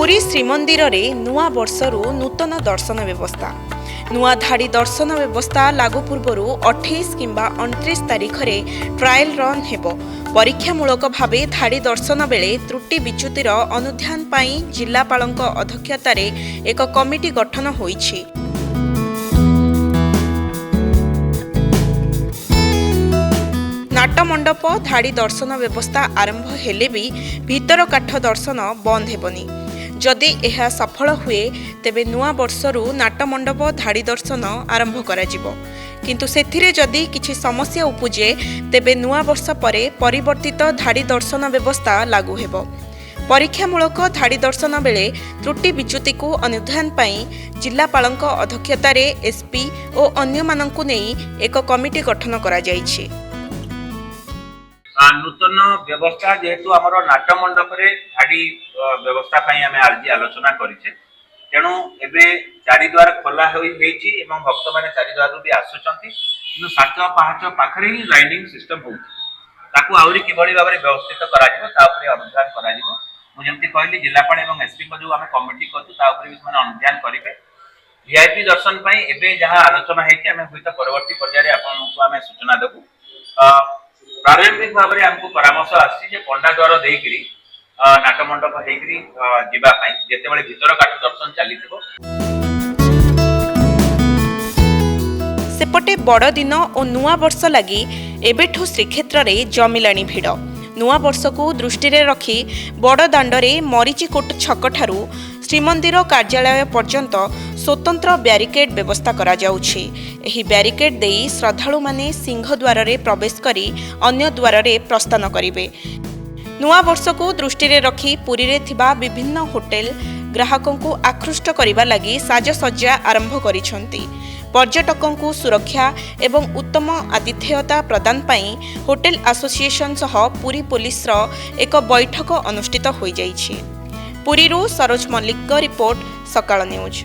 पुरी श्रीमंदिर रे नुआ वर्षरू नूतन दर्शन व्यवस्था नुआ धाड़ी दर्शन व्यवस्था लागू पूर्व 28 किंबा 29 तारीख रे ट्रायल रन हेबो। परीक्षामूलक भावे धाड़ी दर्शन बेले त्रुटि विच्युतिर अनुध्यान पाई जिल्लापालक अध्यक्षतार एक कमिटी गठन होईछि। नाटमंडप धाड़ी दर्शन व्यवस्था आरंभ हेले भी भीतर काठ दर्शन बंद हेबनी। जदि यह सफल हुए तेबे नुआ वर्षरू नाटमंडप धाड़ी दर्शन आरंभ कराजिबो। किंतु सेथिरे जदि किछि समस्या उपजे तेबे नुआ वर्ष परे परिवर्तित धाड़ी दर्शन व्यवस्था लागू हेबो। परीक्षामूलक धाड़ी दर्शन बेले त्रुटि विच्युति को अनुध्यान पाई जिल्लापालक अध्यक्षतार एसपी और अन्य माननकु नेई एक कमिटी गठन करा जायछि। नूतन व्यवस्था जेहेतु आमर नाटमंडप धाड़ी व्यवस्था आम आज आलोचना करें तेणु एबे चारिद्वार खोला होती भक्त मैंने चारिद्वार भी आसुंच कि सात पांच पाखे ही लाइनिंग सिस्टम होरी कि भाव में व्यवस्थित अनुध्यान करमती कहली जिलापाल और एसपी को जो आम कमिटी कर अनुध्यान करेंगे। वीआईपी दर्शन एवं जहाँ आलोचना होती परवर्ती पर्याय आपको सूचना देवु। प्रारंभिक भाव में आमको परामर्श आसी पंडा द्वार देकरी नाटमंडप होकरी जीवाई जिते भीतर काठ दर्शन चली सेपटे बड़ दिन और नुआ वर्ष लगी एबेठू श्रीक्षेत्र रे जमिलानी भिड़। नुआ वर्ष को दृष्टि रे रखी बड़ दांडरे मरीचिकोट छक ठारू श्रीमंदिर कार्यालय पर्यंत स्वतंत्र ब्यारिकेड व्यवस्था करा जाउछि। एही ब्यारिकेड देई श्रद्धालु माने सिंह द्वार रे प्रवेश करी अन्य द्वार रे प्रस्थान करिवे। नुआ वर्ष को दृष्टि रे रखी पुरी रे थिबा विभिन्न होटेल ग्राहकों को आकृष्ट करिबा लागि साजसज्जा आरंभ करिसंती। पर्यटकों को सुरक्षा एवं उत्तम आतिथ्यता प्रदान पाई होटेल एसोसिएशन सह पुरी पुलिस रो एक बैठक अनुष्ठित होई जाइछि। पुरीरू सरोज मल्लिक रिपोर्ट सकाळ न्यूज।